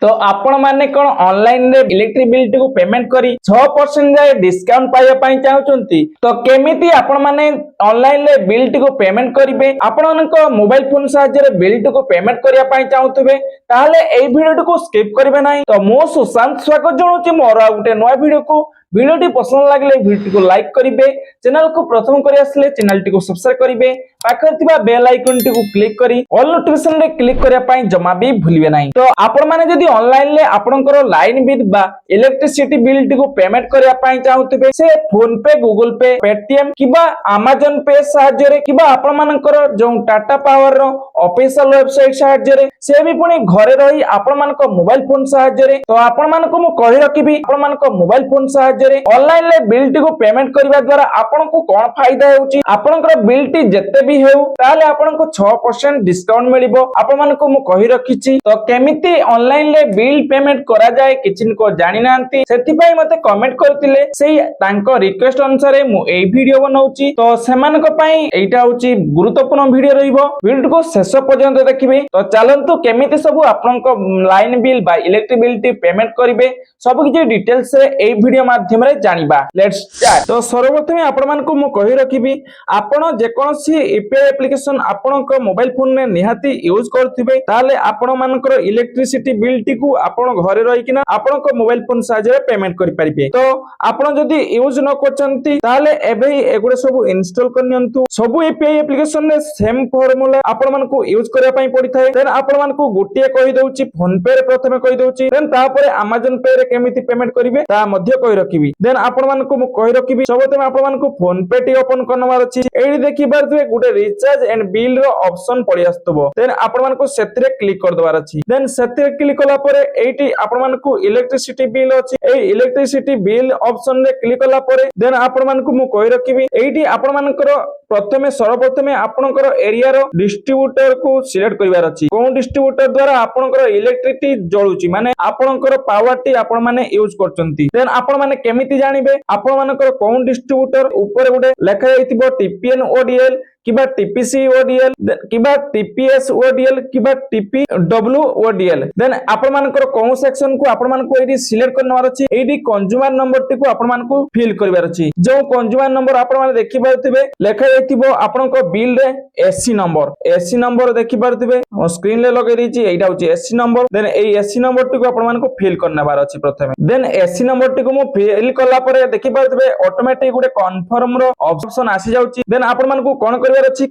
तो आपण माने कोन ऑनलाइन रे इलेक्ट्रिक बिल टी को पेमेंट करी 6% जाय डिस्काउंट पाइबा पई चाहउचंती तो केमिति आपण माने ऑनलाइन रे बिल टी को पेमेंट करिवे आपनको मोबाइल फोन सहायता रे बिल टी को पेमेंट करिया पई चाहउतबे ताले एई वीडियो को स्किप करिवे नाही तो मो सुशांत स्वागत जणुची मोर आ गुटे नया वीडियो को वीडियो पसंद लगे वीडियो को लाइक करेंगे चैनल को प्रथम कर आसले चैनल टी को सब्सक्राइब करेंगे पाखर थिबा बेल आइकन टी को क्लिक करी ऑल नोटिफिकेशन रे क्लिक करिया पई जमा भी भूलिबे नाही तो आपण माने जदी ऑनलाइन ले आपनकर लाइन बिल बा इलेक्ट्रिसिटी बिल टी को पेमेंट करिया पई चाहउतबे से फोन पे गूगल पे पेटीएम किबा अमेज़न पे सहायता रे किबा आपण मानकर जो टाटा पावर रो ऑफिशियल वेबसाइट सहायता रे से भी पुनी घरे रही आपण मानको मोबाइल फोन सहायता रे तो आपण मानको मु कहि रखिबी आपण मानको मोबाइल फोन सहायता ऑनलाइन ले बिल टी को पेमेंट करबा द्वारा आपनको कोन फायदा होउची आपनकर बिल टी जत्ते भी हेउ ताले आपनको 6% डिस्काउंट मिलिबो आपण मानको मु कहि रखिची तो केमिति ऑनलाइन ले बिल पेमेंट करा जाय किछिन को जानि नांती सेति पई मते कमेंट करतिले सेही तांको रिक्वेस्ट अनुसार मु एई वीडियो बनाउची तो सेमानक पई एइटा होउची गुरुत्वपूर्ण वीडियो रहिबो वीडियो को शेष पर्यंत देखिबे तो चलंतु केमिति सब आपनको लाइन बिल बा इलेक्ट्रिक बिल टी पेमेंट करिवे सब किछि डिटेल्स रे एई वीडियो माध्यम रे जानिबा लेट्स स्टार्ट तो सर्वप्रथम आपण मानको मु कहि रखिबी आपण जे कोनसी यूपीआई एप्लीकेशन आपनक मोबाइल फोन ने निहाती यूज करथिबे ताले आपण मानकर इलेक्ट्रिसिटी बिल टी को आपण घरे रहि किना आपनक मोबाइल फोन साहाय्य पेमेंट करि परिबे तो आपण जदी यूज न करचंती ताले एबे एगुडे सब इंस्टॉल करनियंतु सब यूपीआई एप्लीकेशन ने सेम फार्मूला आपण मानको यूज करिया पई पड़ी थाए देन आपण मानको गोटिए कहि दउची फोन पे रे प्रथमे कहि दउची देन तापरे अमेज़न पे रे केमिति पेमेंट करिवे ता मध्य कहि रखिबी देन आपण मानको मु कहि रखिबी सबते आपण मानको फोन पे टी ओपन करनवार अछि एडी देखि बारथुए गुटे रिचार्ज एंड बिल रो ऑप्शन पड़ी आस्तबो देन आपण मानको सेतिरे क्लिक कर दवार अछि देन सेतिरे क्लिक कला परे एटी आपण मानको इलेक्ट्रिसिटी बिल अछि ए इलेक्ट्रिसिटी बिल ऑप्शन रे क्लिक कला परे देन आपण मानको मु कहि रखिबी एटी आपण मानकर प्रथमे सर्वप्रथमे आपनकर एरिया रो डिस्ट्रीब्यूटर को सिलेक्ट करिवार अछि कोन डिस्ट्रीब्यूटर द्वारा आपनकर इलेक्ट्रिसिटी जळुची माने आपनकर पावर टी आपण माने यूज करचंती देन आपण माने केमिति जानिबे आपण मानकर कोन डिस्ट्रीब्यूटर ऊपर गुटे लेखा जाइतिबो टीपीएन ओडीएल किबा टीपीसी ओडीएल किबा टीपीएस ओडीएल किबा टीपीडब्ल्यू ओडीएल देन आपण मानकर कोन सेक्शन को आपण मानको एडी सिलेक्ट करनवार अछि एडी कंज्यूमर नंबर टी को आपण मानको फिल करिवार अछि जो कंज्यूमर नंबर आपण माने देखि पाउथिबे लेखा जाइतिबो आपनको बिल रे एससी नंबर देखि पाउथिबे स्क्रीन ले लगे दिछि एटा होछि एससी नंबर देन एई एससी नंबर टी को आपण मानको फिल करनवार अछि प्रथमे देन एससी नंबर टी को मु फिल करला परे देखि पाउथिबे ऑटोमेटिक गुटे कन्फर्म रो ऑप्शन आसी जाउछि देन आपण मानको कोन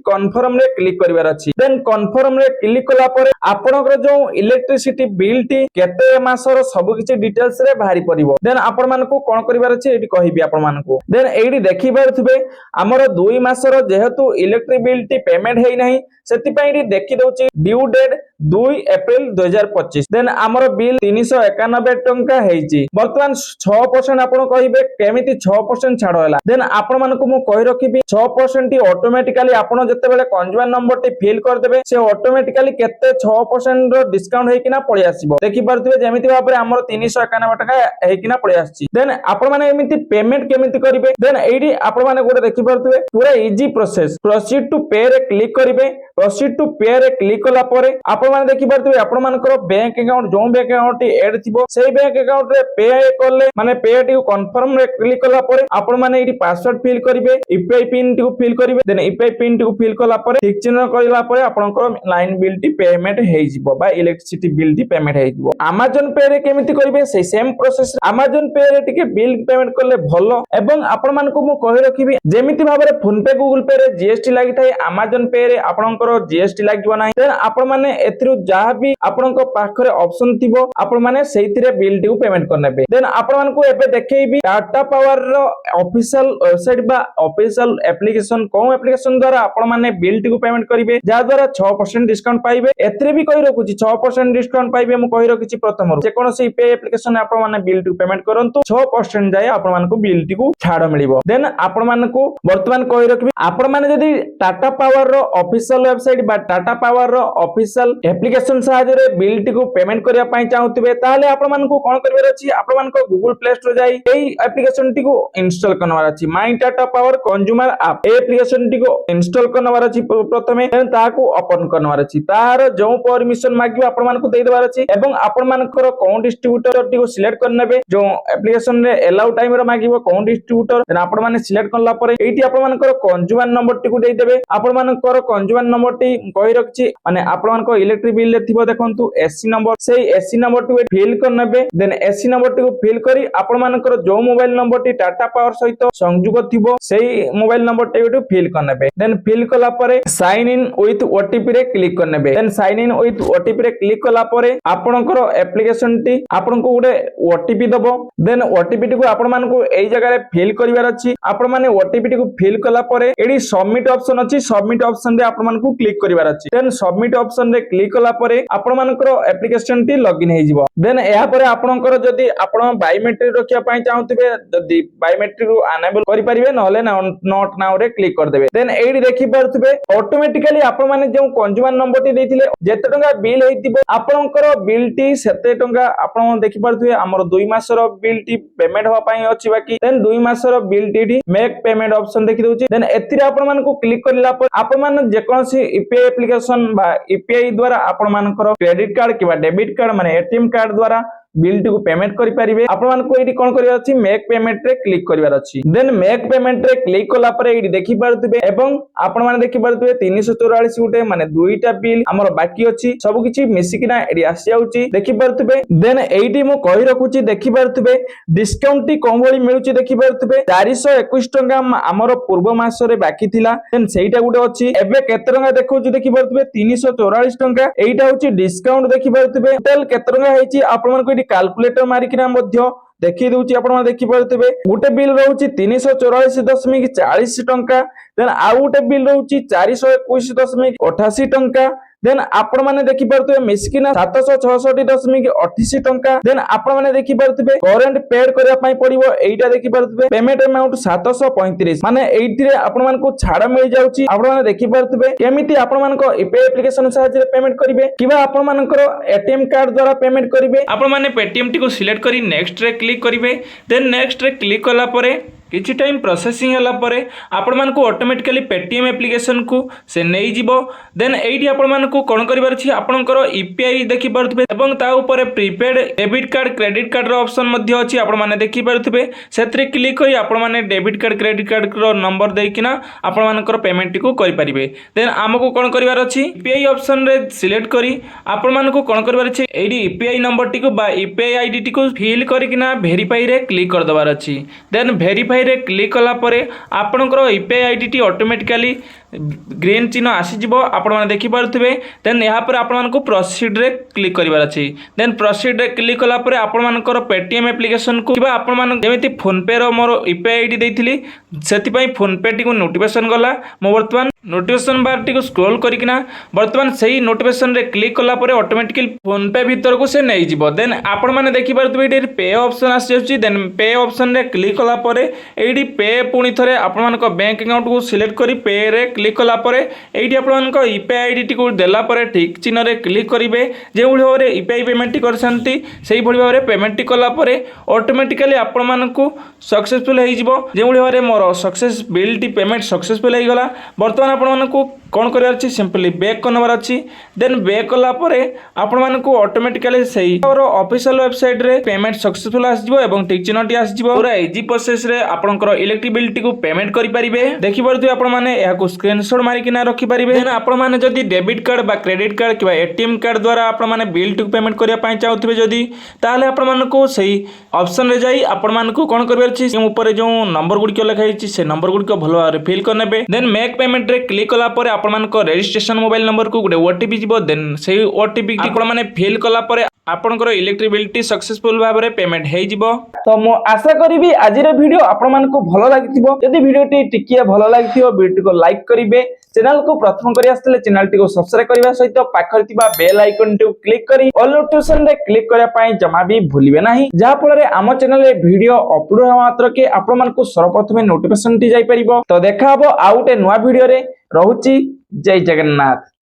कन्फर्म रे क्लिक करिवार अछि देन कन्फर्म रे क्लिक कला परे आपनकर जो इलेक्ट्रिसिटी बिल टी केते मासर सब किछि डिटेल्स रे बाहरी परिबो देन आपण मानको कोन करिवार अछि एटी कहिबी आपण मानको देन एडी देखि पारथुबे हमर 2 मासर जेहेतु इलेक्ट्रिक बिल टी पेमेंट हेइ नाही सेति पई एडी देखि दोछि ड्यू डेट 2 अप्रैल 2025 देन हमर बिल 391 टंका हेइची वर्तमान 6% आपण कहिबे केमिति 6% छाड़ होला देन आपण मानको मु कहि रखिबी 6% टी ऑटोमेटिकली आपण जते बेले कंज्यूमर नंबर टी फिल कर देबे से ऑटोमेटिकली केते 6% रो डिस्काउंट हेइ किना पळि आसीबो देखि पारथुबे जेमिति भाबरे हमर 391 टका हेइ किना पळि आसी देन आपण माने एमिति पेमेंट केमिति करिवे देन एडी आपण माने गोटे देखि पारथुबे पूरा इजी प्रोसेस प्रोसीड टू पे रे क्लिक करिवे प्रोसीड टू पे रे क्लिक कला परे आपण माने देखि पारथुबे आपण मानकर बैंक अकाउंट जो बैंक अकाउंट टी ऐड थिबो सेही बैंक अकाउंट रे पे करले माने पे टी को कन्फर्म रे क्लिक कला परे आपण माने एडी पासवर्ड फिल करिवे यूपीआई पिन टी को फिल करिवे देन यूपीआई पिन टी को फिल कला परे ठीक चिन्ह कइला परे आपनकर लाइन बिल टी पेमेंट हेइ जिवो बा इलेक्ट्रिसिटी बिल टी पेमेंट हेइ जिवो अमेज़न पे रे केमिति करिवे से सेम प्रोसेस अमेज़न पे रे टिके बिल पेमेंट करले भलो एवं आपण मानको मु कहि रखिबी जेमिति भाबरे फोन पे गूगल पे रे जीएसटी लागि थाए अमेज़न पे रे आपनकर जीएसटी लागिबो नाही देन आपण माने एथिरु जहा भी आपनकर पाखरे ऑप्शन थिबो आपण माने सेहितिरे बिल टी को पेमेंट करनेबे देन आपण मानको एबे देखैबी टाटा पावर रो ऑफिशियल वेबसाइट बा ऑफिशियल एप्लीकेशन कोन एप्लीकेशन द्वारा आपण माने बिल टी को पेमेंट करिवे जा द्वारा 6% डिस्काउंट पाइबे एथरे भी कहि रखुची 6% डिस्काउंट पाइबे मु कहि रखिची प्रथम जे कोनोसी यूपीआई एप्लीकेशन आपण माने बिल टी को पेमेंट करंतु 6% जाय आपण मानको बिल टी को छाड़ मिलिबो देन आपण मानको वर्तमान कहि रखबी आपण माने जदी टाटा पावर रो ऑफिशियल वेबसाइट बा टाटा पावर रो ऑफिशियल एप्लीकेशन सहायता बिल टी को पेमेंट करिया पई चाहुतबे ताले आपण मानकू कोन करबार अछि आपण मानको गूगल प्ले स्टोर जाई एई एप्लीकेशन टी को इंस्टॉल करनवार अछि my Tata power consumer app A application T को इंस्टॉल करनवार अछि प्रथमे ताहाकू ओपन करनवार अछि तार जो परमिशन मागियो आपण मानको देइ देबार अछि एवं आपण मानकर कोन डिस्ट्रीब्यूटर टी को सिलेक्ट करनेबे जो एप्लीकेशन रे अलाउ टाइम रे मागियो कोन डिस्ट्रीब्यूटर देन आपण माने सिलेक्ट करला परे एठी आपण मानकर कंज्यूमर नंबर टी को देइ देबे आपण मानकर कंज्यूमर नंबर टी कहि रखछि माने आपण मानको इलेक्ट्रिक बिल रे थिबो देखंतु एससी नंबर सेही एससी नंबर टी फिल करनेबे देन एससी नंबर टी को फिल करी आपण मानकर जो मोबाइल नंबर टी टाटा पावर सहित संयुक्त थिबो सेही मोबाइल नंबर टी फिल करनेबे देन फिल कला परे साइन इन विथ ओटीपी रे क्लिक करनेबे then sign in with OTP रे क्लिक कला परे आपणकर एप्लीकेशन टी आपनको गुडे ओटीपी दबो देन ओटीपी टी को आपण मानको एई जगह रे फिल करिवार अछि आपण माने ओटीपी टी को फिल कला परे एडी सबमिट ऑप्शन अछि सबमिट ऑप्शन रे आपण मानको क्लिक करिवार अछि देन सबमिट ऑप्शन रे क्लिक कला परे आपण मानकर एप्लीकेशन टी लॉगिन हे जिवो देन एहा परे आपणकर जदी आपण बायोमेट्रिक रखिया पई चाहुतबे जदी बायोमेट्रिक को अनेबल करि परिबे नहले नॉट नाउ रे क्लिक कर देबे देन एडी देखि पारथबे ऑटोमेटिकली आपण माने जो कंज्यूमर नंबर टी देथिले जेते टंका बिल हेतिबो आपणकर बिल टी सेते टंका आपण देखि पारथबे हमर 2 मासर बिल टी पेमेंट होवा पई अछि बाकी देन 2 मासर बिल टी मेक पेमेंट ऑप्शन देखि दोछि देन एथिरे आपण मानको क्लिक करला पर आपण माने जे कोनसी यूपीआई एप्लीकेशन बा यूपीआई द्वारा आपण मानकर क्रेडिट कार्ड किबा डेबिट कार्ड माने एटीएम कार्ड द्वारा बिल टी को पेमेंट करि परिबे आपण मानको एडी कोन करिवार अछि मेक पेमेंट रे क्लिक करिवार अछि देन मेक पेमेंट रे क्लिक कला पर एडी देखि पारथबे एवं आपण माने देखि पारथबे 344 गुटे माने दुईटा बिल हमर बाकी अछि सब किछि मिसि किना एडी आसी आउची देखि पारथबे देन एडी मो कहि रखुची देखि पारथबे डिस्काउंट टी कोन भली मिलुची देखि पारथबे 421 टंका हमर पूर्व मास रे बाकी थिला देन सेईटा गुटे अछि एबे केते टंका देखौची देखि पारथबे 344 टंका एईटा होची डिस्काउंट देखि पारथबे टोटल केते टंका हेची आपण मानको एडी कैलकुलेटर मारिकिना मध्य देखि दउची आपण माने देखि पारथबे गुटे बिल रहउची 384.40 टंका देन आ गुटे बिल रहउची 421.88 टंका देन आपण माने देखि पारथबे मिसकिना 766.38 टंका देन आपण माने देखि पारथबे करंट पेड करिया पई पड़िबो एईटा देखि पारथबे पेमेंट अमाउंट 735 माने एईथिरे आपण मानको छाड़ मिल जाउची आपण माने देखि पारथबे केमिति आपण मानको यूपीआई एप्लीकेशन सहायता रे पेमेंट करिवे किबा आपण मानकर एटीएम कार्ड द्वारा पेमेंट करिवे आपण माने पेटीएम टी को सिलेक्ट करी नेक्स्ट रे क्लिक करिवे देन नेक्स्ट रे क्लिक कला परे किछि टाइम प्रोसेसिंग हला परे आपण मानको ऑटोमेटिकली पेटीएम एप्लीकेशन को से नै जिवो देन एठी आपण मानको कोन करिवार छी आपनकर यूपीआई देखि पारथबे एवं ता ऊपर prepaid debit card credit card रो ऑप्शन मध्ये अछि आपण माने देखि पारथबे सेत्रे क्लिक करी आपण माने डेबिट कार्ड क्रेडिट कार्ड रो नंबर देकिना आपण मानकर पेमेंट को करि परिबे देन हमको कोन करिवार अछि यूपीआई ऑप्शन रे सिलेक्ट करी आपण मानको कोन करिवार अछि एडी यूपीआई नंबर टी को बा यूपीआई आईडी टी को फिल करिकिना वेरीफाई रे क्लिक कर दबार अछि देन वेरीफाई रे क्लिक कला परे आपनकर UPI ID T automatically green चिन्ह आसी जिवो आपण माने देखि पारथबे देन यहाँ पर आपण मानको प्रोसीड रे क्लिक करिवार अछि देन प्रोसीड रे क्लिक कला परे आपण मानकर पेटीएम एप्लीकेशन को किबा आपण मान जेमिति फोन पे रो मोर यूपीआई आईडी देथिली सेति पई फोन पे टी को नोटिफिकेशन गला मो वर्तमान नोटिफिकेशन बार टी को स्क्रॉल करिकिना वर्तमान सही नोटिफिकेशन रे क्लिक कला परे ऑटोमेटिकली फोन पे भीतर को से नै जिवो देन आपण माने देखि पारथबे एडी पे ऑप्शन आसी जाउची देन पे ऑप्शन रे क्लिक कला परे एडी पे पुनी थरे आपण मानको बैंक अकाउंट को सिलेक्ट करी पे रे क्लिक कला परे एठी आपण मानको यूपीआई आईडी टी को देला परे ठीक चिन्ह रे क्लिक करिवे जे भली भाबरे यूपीआई पेमेंट टी करसंती सेही भली भाबरे पेमेंट टी कला परे ऑटोमेटिकली आपण मानको सक्सेसफुल हे जिवो जे भली भाबरे मोर सक्सेस बिल टी पेमेंट सक्सेसफुल हे गला वर्तमान आपण मानको कोन करिवार अछि सिंपली बैक करनवार अछि देन बैक कला परे आपण मानको ऑटोमेटिकली सही और ऑफिशियल वेबसाइट रे पेमेंट सक्सेसफुल आस जिवो एवं ठीक चिन्ह टी आस जिवो पूरा इजी प्रोसेस रे आपनकर इलेक्ट्रिक बिल टी को पेमेंट करि परिबे देखि परथि आपण माने एहा को स्क्रीनशॉट मारि किना रखि परिबे देन आपण माने जदी डेबिट कार्ड बा क्रेडिट कार्ड किबा एटीएम कार्ड द्वारा आपण माने बिल टी को पेमेंट करिया पई चाहउथिबे जदी ताले आपण मानको सही ऑप्शन रे जाई आपण मानको कोन करबार अछि ऊपर जो नंबर गुडी के लिखाई अछि से नंबर गुडी को भलो रे फिल करनेबे देन मेक पेमेंट रे क्लिक कला परे आपण मानको रजिस्ट्रेशन मोबाइल नंबर को गुडे ओटीपी जिवो देन सेही ओटीपी आपण माने फिल कला परे आपनकर इलेक्ट्रिक बिल टी सक्सेसफुल भाबरे पेमेंट हे जिवो तो मो आशा करिबी आजिर वीडियो आपण मानको भलो लागिथिबो यदि वीडियो टी टिकिया भलो लागिथिबो वीडियो को लाइक करिवे चैनल को प्रथम करी आस्तले चैनल टी को सब्सक्राइब करबा सहित पाखर थिबा बेल आइकन टी क्लिक करी ऑल नोटिफिकेशन रे क्लिक करया पई जमा भी भूलिबे नाही जा फल रे हम चैनल रे वीडियो अपलोड होवा मात्र के आपण मानको सर्वप्रथमे नोटिफिकेशन टी जाई परिबो तो देखा हबो आउटे नवा वीडियो रे रहूची ଜୟ ଜଗନ୍ନାଥ।